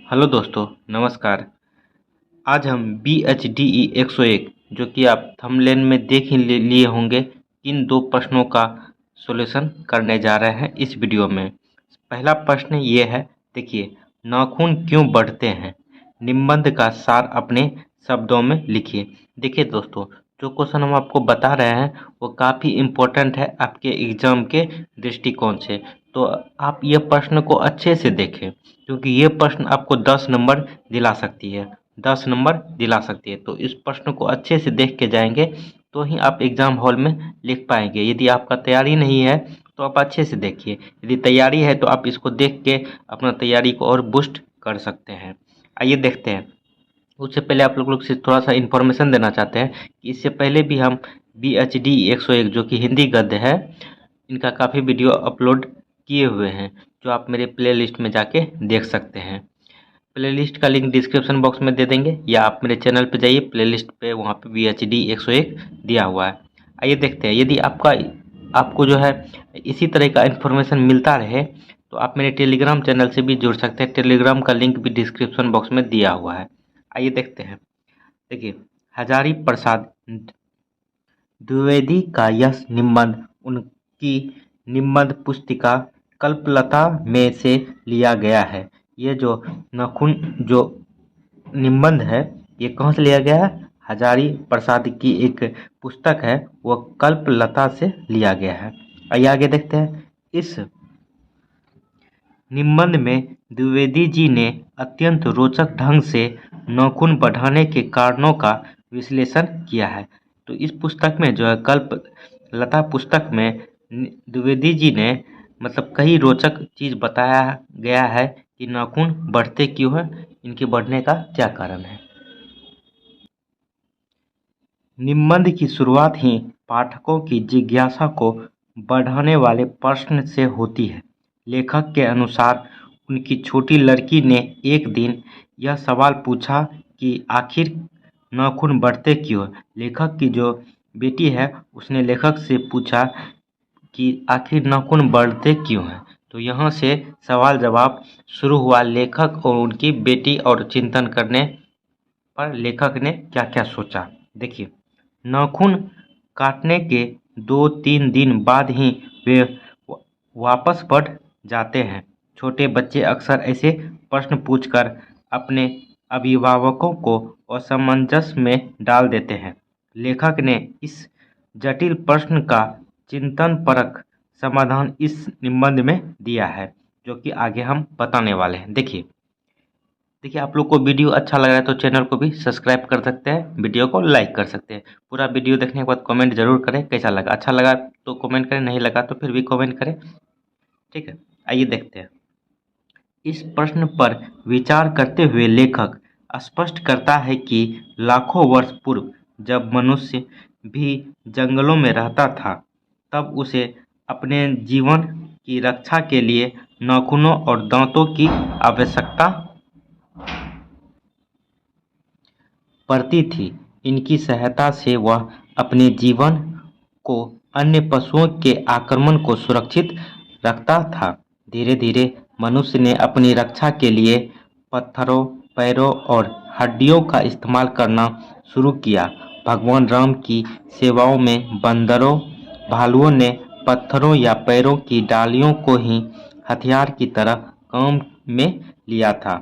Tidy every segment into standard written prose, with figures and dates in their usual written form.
Hello दोस्तों, नमस्कार। आज हम BHDE 101 जो कि आप थंबनेल में देख ही लिए होंगे, इन दो प्रश्नों का सॉल्यूशन करने जा रहे हैं इस वीडियो में। पहला प्रश्न ये है, देखिए, नाखून क्यों बढ़ते हैं? निबंध का सार अपने शब्दों में लिखिए। देखिए दोस्तों, जो क्वेश्चन हम आपको बता रहे हैं वो काफ़ी इम्पोर्टेंट है आपके एग्जाम के दृष्टिकोण से। तो आप ये प्रश्न को अच्छे से देखें, क्योंकि ये प्रश्न आपको 10 नंबर दिला सकती है। 10 नंबर दिला सकती है। तो इस प्रश्न को अच्छे से देख के जाएंगे तो ही आप एग्जाम हॉल में लिख पाएंगे। यदि आपका तैयारी नहीं है तो आप अच्छे से देखिए, यदि तैयारी है तो आप इसको देख के अपना तैयारी को और बूस्ट कर सकते हैं। आइए देखते हैं। उससे पहले आप लोग से थोड़ा सा इन्फॉर्मेशन देना चाहते हैं कि इससे पहले भी हम BHD 101 जो कि हिंदी गद्य है, इनका काफ़ी वीडियो अपलोड किए हुए हैं, जो आप मेरे प्ले लिस्ट में जाके देख सकते हैं। प्लेलिस्ट का लिंक डिस्क्रिप्शन बॉक्स में दे देंगे, या आप मेरे चैनल पे जाइए, प्लेलिस्ट पे वहाँ पे BHD 101 दिया हुआ है। आइए देखते हैं। यदि आपको जो है इसी तरह का इन्फॉर्मेशन मिलता रहे तो आप मेरे टेलीग्राम चैनल से भी जुड़ सकते हैं। टेलीग्राम का लिंक भी डिस्क्रिप्शन बॉक्स में दिया हुआ है। आइए देखते हैं। देखिए, हजारी प्रसाद द्विवेदी का यह निबंध उनकी निबंध पुस्तिका कल्पलता में से लिया गया है। ये जो नाखून जो निबंध है, ये कहाँ से लिया गया है? हजारी प्रसाद की एक पुस्तक है, वो कल्पलता से लिया गया है। आइए आगे देखते हैं। इस निबंध में द्विवेदी जी ने अत्यंत रोचक ढंग से नाखून बढ़ाने के कारणों का विश्लेषण किया है। तो इस पुस्तक में जो है, कल्पलता पुस्तक में द्विवेदी जी ने मतलब कई रोचक चीज़ बताया गया है कि नाखून बढ़ते क्यों हैं, इनके बढ़ने का क्या कारण है। निबंध की शुरुआत ही पाठकों की जिज्ञासा को बढ़ाने वाले प्रश्न से होती है। लेखक के अनुसार उनकी छोटी लड़की ने एक दिन यह सवाल पूछा कि आखिर नाखून बढ़ते क्यों हैं। लेखक की जो बेटी है उसने लेखक से पूछा कि आखिर नाखून बढ़ते क्यों हैं। तो यहाँ से सवाल जवाब शुरू हुआ, लेखक और उनकी बेटी, और चिंतन करने पर लेखक ने क्या क्या सोचा। देखिए, नाखून काटने के 2-3 दिन बाद ही वे वापस बढ़ जाते हैं। छोटे बच्चे अक्सर ऐसे प्रश्न पूछकर अपने अभिभावकों को असमंजस में डाल देते हैं। लेखक ने इस जटिल प्रश्न का चिंतनपरक समाधान इस निबंध में दिया है, जो कि आगे हम बताने वाले हैं। देखिए, आप लोग को वीडियो अच्छा लग रहा है तो चैनल को भी सब्सक्राइब कर सकते हैं, वीडियो को लाइक कर सकते हैं। पूरा वीडियो देखने के बाद कमेंट जरूर करें कैसा लगा। अच्छा लगा तो कमेंट करें, नहीं लगा तो फिर भी कमेंट करें, ठीक है। आइए देखते हैं। इस प्रश्न पर विचार करते हुए लेखक स्पष्ट करता है कि लाखों वर्ष पूर्व जब मनुष्य भी जंगलों में रहता था, तब उसे अपने जीवन की रक्षा के लिए नाखूनों और दांतों की आवश्यकता पड़ती थी। इनकी सहायता से वह अपने जीवन को अन्य पशुओं के आक्रमण को सुरक्षित रखता था। धीरे धीरे मनुष्य ने अपनी रक्षा के लिए पत्थरों, पैरों और हड्डियों का इस्तेमाल करना शुरू किया। भगवान राम की सेवाओं में बंदरों, भालुओं ने पत्थरों या पैरों की डालियों को ही हथियार की तरह काम में लिया था।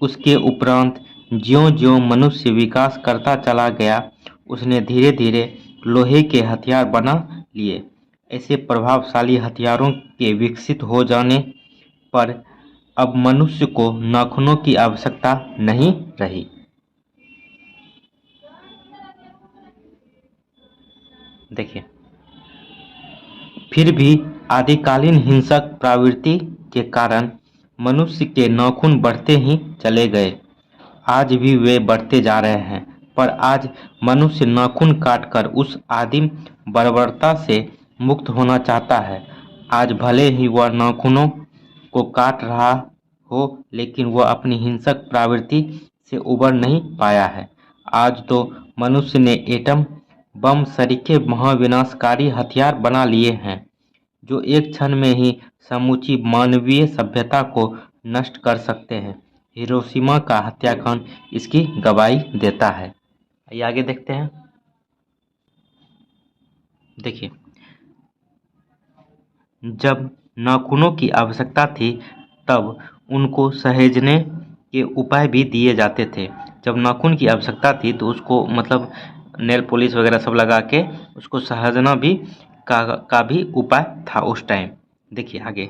उसके उपरांत ज्यों-ज्यों मनुष्य विकास करता चला गया, उसने धीरे-धीरे लोहे के हथियार बना लिए। ऐसे प्रभावशाली हथियारों के विकसित हो जाने पर अब मनुष्य को नाखूनों की आवश्यकता नहीं रही। देखिए, फिर भी आदिकालीन हिंसक प्रवृत्ति के कारण मनुष्य के नाखून बढ़ते ही चले गए। आज भी वे बढ़ते जा रहे हैं, पर आज मनुष्य नाखून काटकर उस आदिम बर्बरता से मुक्त होना चाहता है। आज भले ही वह नाखूनों को काट रहा हो, लेकिन वह अपनी हिंसक प्रवृत्ति से उबर नहीं पाया है। आज तो मनुष्य ने एटम बम सरीखे महाविनाशकारी हथियार बना लिए हैं, जो एक क्षण में ही समूची मानवीय सभ्यता को नष्ट कर सकते हैं। हिरोशिमा का हत्याकांड इसकी गवाही देता है। आइए आगे देखते हैं। देखिए, जब नाखूनों की आवश्यकता थी तब उनको सहेजने के उपाय भी दिए जाते थे। जब नाखून की आवश्यकता थी तो उसको मतलब नेल पॉलिश वगैरह सब लगा के उसको सहेजना भी का भी उपाय था उस टाइम। देखिए आगे,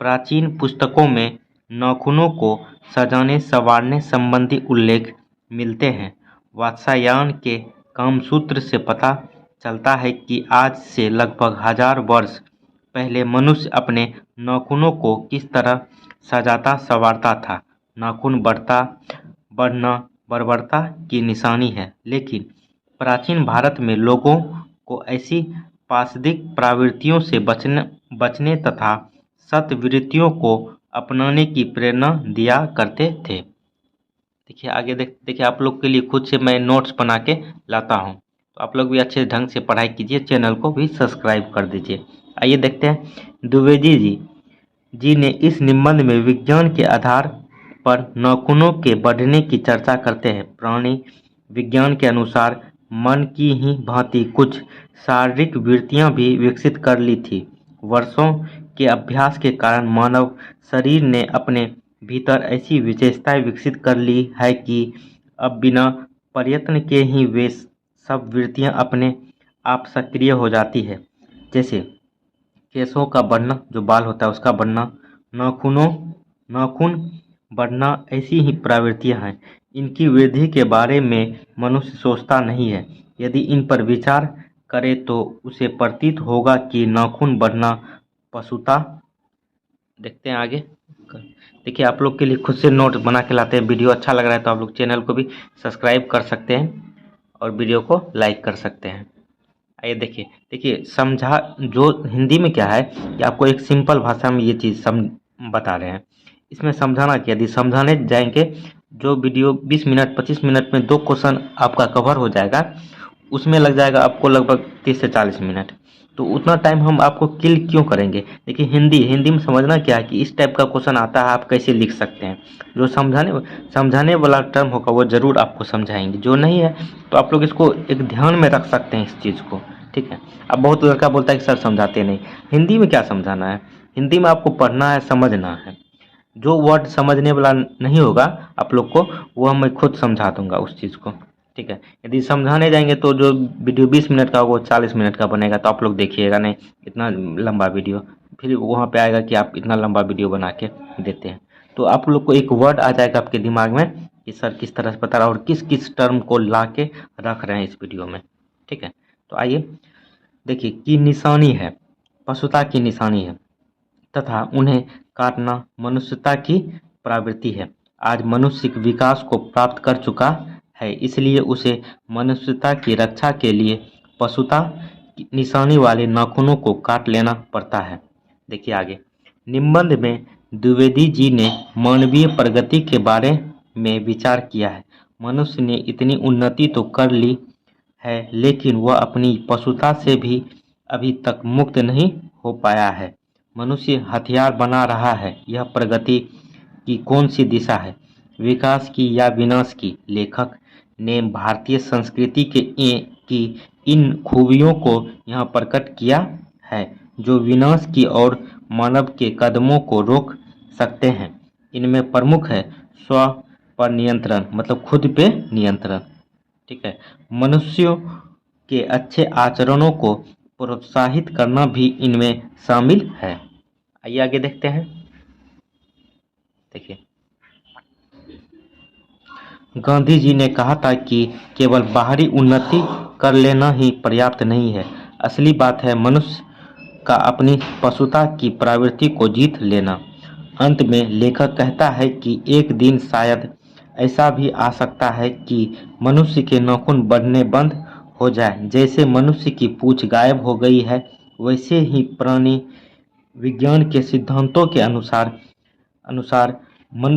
प्राचीन पुस्तकों में नाखूनों को सजाने संवारने संबंधी उल्लेख मिलते हैं। वात्स्यायन के कामसूत्र से पता चलता है कि आज से लगभग 1000 वर्ष पहले मनुष्य अपने नाखूनों को किस तरह सजाता संवारता था। नाखून बढ़ना बर्बरता की निशानी है, लेकिन प्राचीन भारत में लोगों को ऐसी पाशविक प्रवृत्तियों से बचने तथा सत्वृत्तियों को अपनाने की प्रेरणा दिया करते थे। देखिए आगे देखिए, आप लोग के लिए खुद से मैं नोट्स बना के लाता हूँ, तो आप लोग भी अच्छे ढंग से पढ़ाई कीजिए, चैनल को भी सब्सक्राइब कर दीजिए। आइए देखते हैं, द्विवेदी जी ने इस निबंध में विज्ञान के आधार पर नाखूनों के बढ़ने की चर्चा करते हैं। प्राणी विज्ञान के अनुसार मन की ही भांति कुछ शारीरिक वृत्तियां भी विकसित कर ली थी। वर्षों के अभ्यास के कारण मानव शरीर ने अपने भीतर ऐसी विशेषताएं विकसित कर ली है कि अब बिना प्रयत्न के ही वे सब वृत्तियां अपने आप सक्रिय हो जाती है। जैसे केशों का बढ़ना, जो बाल होता है उसका बढ़ना, नाखून बढ़ना, ऐसी ही प्रवृत्तियां हैं। इनकी वृद्धि के बारे में मनुष्य सोचता नहीं है। यदि इन पर विचार करे तो उसे प्रतीत होगा कि नाखून बढ़ना पशुता। देखते हैं आगे। देखिए, आप लोग के लिए खुद से नोट बना के लाते हैं। वीडियो अच्छा लग रहा है तो आप लोग चैनल को भी सब्सक्राइब कर सकते हैं और वीडियो को लाइक कर सकते हैं। आइए देखिए देखिए समझा, जो हिंदी में क्या है कि आपको एक सिंपल भाषा में ये चीज़ बता रहे हैं। इसमें समझाना क्या, यदि समझाने जाएंगे जो वीडियो 20 मिनट 25 मिनट में 2 क्वेश्चन आपका कवर हो जाएगा, उसमें लग जाएगा आपको लगभग 30 से 40 मिनट। तो उतना टाइम हम आपको किल क्यों करेंगे। देखिए, हिंदी में समझना क्या है कि इस टाइप का क्वेश्चन आता है, आप कैसे लिख सकते हैं। जो समझाने वाला टर्म होगा वो ज़रूर आपको समझाएंगे, जो नहीं है तो आप लोग इसको एक ध्यान में रख सकते हैं इस चीज़ को। ठीक है। अब बहुत लड़का बोलता है कि सर समझाते नहीं। हिंदी में क्या समझाना है, हिंदी में आपको पढ़ना है, समझना है। जो वर्ड समझने वाला नहीं होगा आप लोग को, वो मैं खुद समझा दूंगा उस चीज़ को। ठीक है। यदि समझाने जाएंगे तो जो वीडियो 20 मिनट का होगा वो 40 मिनट का बनेगा, तो आप लोग देखिएगा नहीं इतना लंबा वीडियो, फिर वहाँ पे आएगा कि आप इतना लंबा वीडियो बना के देते हैं। तो आप लोग को एक वर्ड आ जाएगा आपके दिमाग में कि सर किस तरह से बता रहा है और किस किस टर्म को ला के रख रहे हैं इस वीडियो में। ठीक है। तो आइए देखिए, की निशानी है, पशुता की निशानी है तथा उन्हें काटना मनुष्यता की प्रवृत्ति है। आज मनुष्य विकास को प्राप्त कर चुका है, इसलिए उसे मनुष्यता की रक्षा के लिए पशुता की निशानी वाले नाखूनों को काट लेना पड़ता है। देखिए आगे, निबंध में द्विवेदी जी ने मानवीय प्रगति के बारे में विचार किया है। मनुष्य ने इतनी उन्नति तो कर ली है, लेकिन वह अपनी पशुता से भी अभी तक मुक्त नहीं हो पाया है। मनुष्य हथियार बना रहा है। यह प्रगति की कौन सी दिशा है, विकास की या विनाश की। लेखक ने भारतीय संस्कृति की इन खूबियों को यहाँ प्रकट किया है जो विनाश की ओर मानव के कदमों को रोक सकते हैं। इनमें प्रमुख है स्व पर नियंत्रण, मतलब खुद पे नियंत्रण। ठीक है। मनुष्यों के अच्छे आचरणों को प्रोत्साहित करना भी इनमें शामिल है। आइए आगे देखते हैं। देखिए, गांधी जी ने कहा था कि केवल बाहरी उन्नति कर लेना ही पर्याप्त नहीं है। असली बात है मनुष्य का अपनी पशुता की प्रवृत्ति को जीत लेना। अंत में लेखक कहता है कि एक दिन शायद ऐसा भी आ सकता है कि मनुष्य के नाखून बढ़ने बंद हो जाए। जैसे मनुष्य की पूंछ गायब हो गई है, वैसे ही प्राणी विज्ञान के सिद्धांतों के अनुसार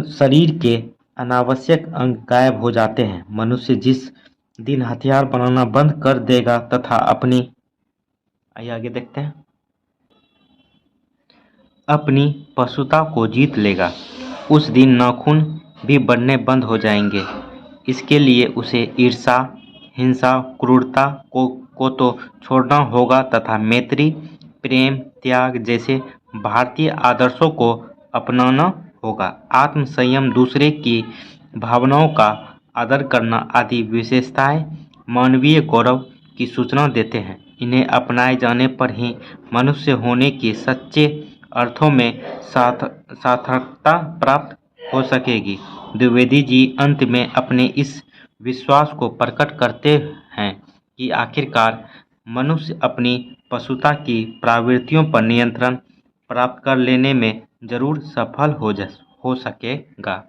शरीर के अनावश्यक अंग गायब हो जाते हैं। मनुष्य जिस दिन हथियार बनाना बंद कर देगा तथा अपनी, आइए आगे देखते हैं, अपनी पशुता को जीत लेगा, उस दिन नाखून भी बढ़ने बंद हो जाएंगे। इसके लिए उसे ईर्ष्या, हिंसा, क्रूरता को तो छोड़ना होगा तथा मैत्री, प्रेम, त्याग जैसे भारतीय आदर्शों को अपनाना होगा। आत्म संयम, दूसरे की भावनाओं का आदर करना आदि विशेषताएं मानवीय गौरव की सूचना देते हैं। इन्हें अपनाए जाने पर ही मनुष्य होने की सच्चे अर्थों में सार्थकता प्राप्त हो सकेगी। द्विवेदी जी अंत में अपने इस विश्वास को प्रकट करते हैं कि आखिरकार मनुष्य अपनी पशुता की प्रवृत्तियों पर नियंत्रण प्राप्त कर लेने में जरूर सफल हो सकेगा।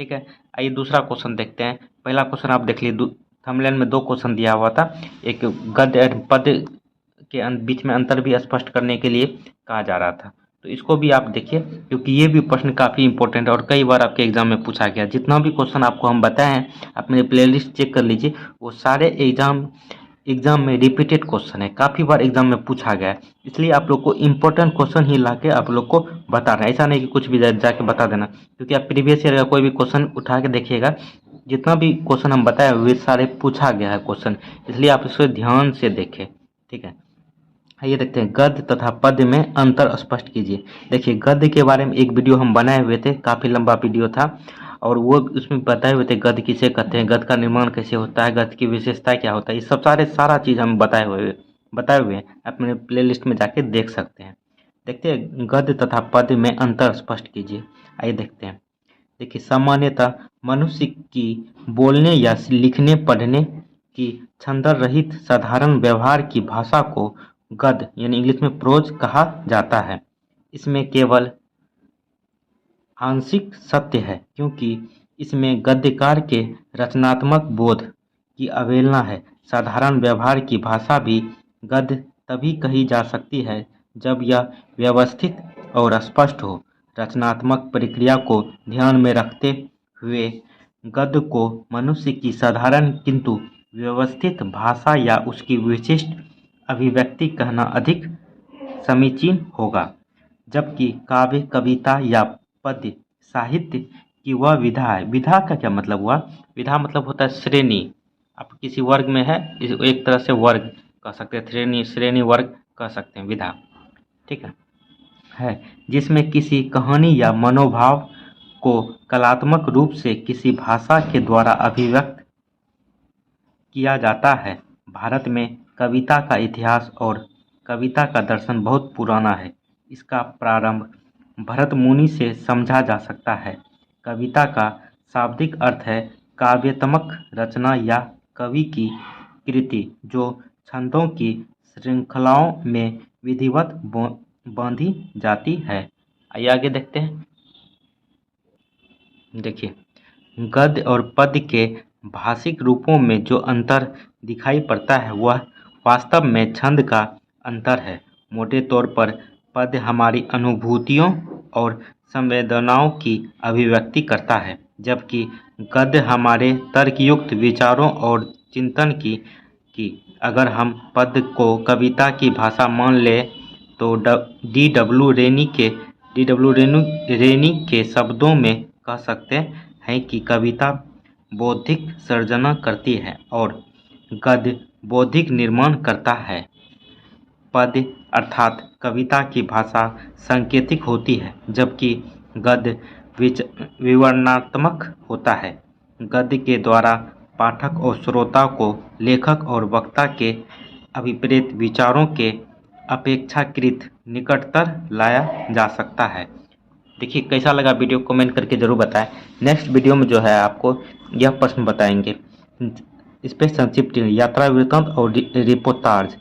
ठीक है, आइए दूसरा क्वेश्चन देखते हैं। पहला क्वेश्चन आप देख लीजिए, थंबनेल में 2 क्वेश्चन दिया हुआ था। एक गद्य और पद्य के बीच में अंतर भी स्पष्ट करने के लिए कहा जा रहा था, तो इसको भी आप देखिए, क्योंकि ये भी प्रश्न काफ़ी इंपॉर्टेंट है और कई बार आपके एग्जाम में पूछा गया। जितना भी क्वेश्चन आपको हम बताए हैं, आप मेरे प्लेलिस्ट चेक कर लीजिए, वो सारे एग्जाम में रिपीटेड क्वेश्चन है, काफ़ी बार एग्जाम में पूछा गया है। इसलिए आप लोग को इम्पोर्टेंट क्वेश्चन ही ला के आप लोग को बता रहे हैं, ऐसा नहीं कि कुछ भी जाके बता देना, क्योंकि आप प्रीवियस ईयर का कोई भी क्वेश्चन उठा के देखिएगा, जितना भी क्वेश्चन हम बताए वे सारे पूछा गया है क्वेश्चन, इसलिए आप इसे ध्यान से देखें। ठीक है, आइए देखते हैं, गद्य तथा पद्य में अंतर स्पष्ट कीजिए। देखिए, गद्य के बारे में एक वीडियो हम बनाए हुए थे, काफ़ी लंबा वीडियो था, और वो उसमें बताए हुए थे गद्य किसे कहते हैं, गद्य का निर्माण कैसे होता है, गद्य की विशेषता क्या होता है, ये सब सारा चीज़ हम बताए हुए हैं। आप मेरे प्लेलिस्ट में जाके देख सकते हैं। देखते हैं, गद्य तथा पद्य में अंतर स्पष्ट कीजिए। आइए देखते हैं। देखिए, सामान्यतः मनुष्य की बोलने या लिखने पढ़ने की छंदर रहित साधारण व्यवहार की भाषा को गद्य यानी इंग्लिश में प्रोज कहा जाता है। इसमें केवल आंशिक सत्य है, क्योंकि इसमें गद्यकार के रचनात्मक बोध की अवहेलना है। साधारण व्यवहार की भाषा भी गद्य तभी कही जा सकती है जब यह व्यवस्थित और स्पष्ट हो। रचनात्मक प्रक्रिया को ध्यान में रखते हुए गद्य को मनुष्य की साधारण किंतु व्यवस्थित भाषा या उसकी विशिष्ट अभिव्यक्ति कहना अधिक समीचीन होगा, जबकि काव्य, कविता या पद्य साहित्य की वह विधा है। विधा का क्या मतलब हुआ? विधा मतलब होता है श्रेणी। आप किसी वर्ग में है, एक तरह से वर्ग कह सकते हैं, श्रेणी वर्ग कह सकते हैं, विधा। ठीक है, जिसमें किसी कहानी या मनोभाव को कलात्मक रूप से किसी भाषा के द्वारा अभिव्यक्त किया जाता है। भारत में कविता का इतिहास और कविता का दर्शन बहुत पुराना है। इसका प्रारंभ भरत मुनि से समझा जा सकता है। कविता का शाब्दिक अर्थ है काव्यात्मक रचना या कवि की कृति जो छंदों की श्रृंखलाओं में विधिवत बांधी जाती है। आइए आगे देखते हैं। देखिए, गद्य और पद्य के भाषिक रूपों में जो अंतर दिखाई पड़ता है वह वास्तव में छंद का अंतर है। मोटे तौर पर पद्य हमारी अनुभूतियों और संवेदनाओं की अभिव्यक्ति करता है, जबकि गद्य हमारे तर्कयुक्त विचारों और चिंतन की। अगर हम पद्य को कविता की भाषा मान लें तो डी डब्ल्यू रेनी के शब्दों में कह सकते हैं कि कविता बौद्धिक सर्जना करती है और गद्य बौद्धिक निर्माण करता है। पद्य अर्थात कविता की भाषा सांकेतिक होती है, जबकि गद्य विवरणात्मक होता है। गद्य के द्वारा पाठक और श्रोता को लेखक और वक्ता के अभिप्रेत विचारों के अपेक्षाकृत निकटतर लाया जा सकता है। देखिए, कैसा लगा वीडियो कमेंट करके ज़रूर बताएं। नेक्स्ट वीडियो में जो है आपको यह प्रश्न बताएंगे, इस पर संक्षिप्त यात्रा वृत्तांत और रिपोर्टाज।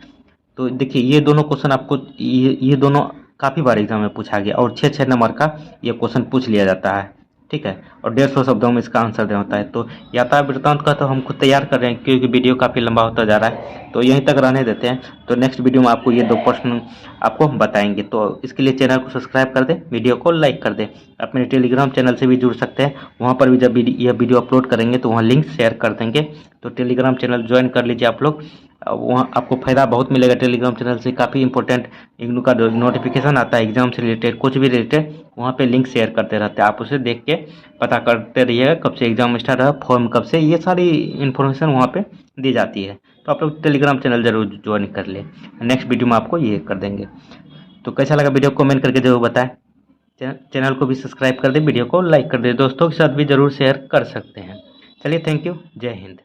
तो देखिए, ये दोनों क्वेश्चन आपको ये दोनों काफ़ी बार एग्जाम में पूछा गया और 6 नंबर का ये क्वेश्चन पूछ लिया जाता है। ठीक है, और 150 शब्दों में इसका आंसर देना होता है। तो यात्रा वृत्तांत का तो हम खुद तैयार कर रहे हैं, क्योंकि वीडियो काफ़ी लंबा होता जा रहा है, तो यहीं तक रहने देते हैं। तो नेक्स्ट वीडियो में आपको ये 2 प्रश्न आपको हम बताएंगे। तो इसके लिए चैनल को सब्सक्राइब कर दें, वीडियो को लाइक कर दें। आप मेरे टेलीग्राम चैनल से भी जुड़ सकते हैं, वहाँ पर भी जब यह वीडियो अपलोड करेंगे तो वहाँ लिंक शेयर कर देंगे, तो टेलीग्राम चैनल ज्वाइन कर लीजिए आप लोग। वहाँ आपको फ़ायदा बहुत मिलेगा। टेलीग्राम चैनल से काफ़ी इंपॉर्टेंट इग्नू का जो नोटिफिकेशन आता है एग्जाम से रिलेटेड, कुछ भी रिलेटेड, वहाँ पे लिंक शेयर करते रहते हैं। आप उसे देख के पता करते रहिएगा कब से एग्जाम स्टार्ट है, फॉर्म कब से, ये सारी इन्फॉर्मेशन वहाँ पे दी जाती है। तो आप लोग टेलीग्राम चैनल जरूर ज्वाइन कर ले। नेक्स्ट वीडियो में आपको ये कर देंगे। तो कैसा लगा वीडियो, कमेंट करके जरूर बताएं। चैनल को भी सब्सक्राइब कर दें, वीडियो को लाइक कर दें, दोस्तों के साथ भी जरूर शेयर कर सकते हैं। चलिए, थैंक यू, जय हिंद।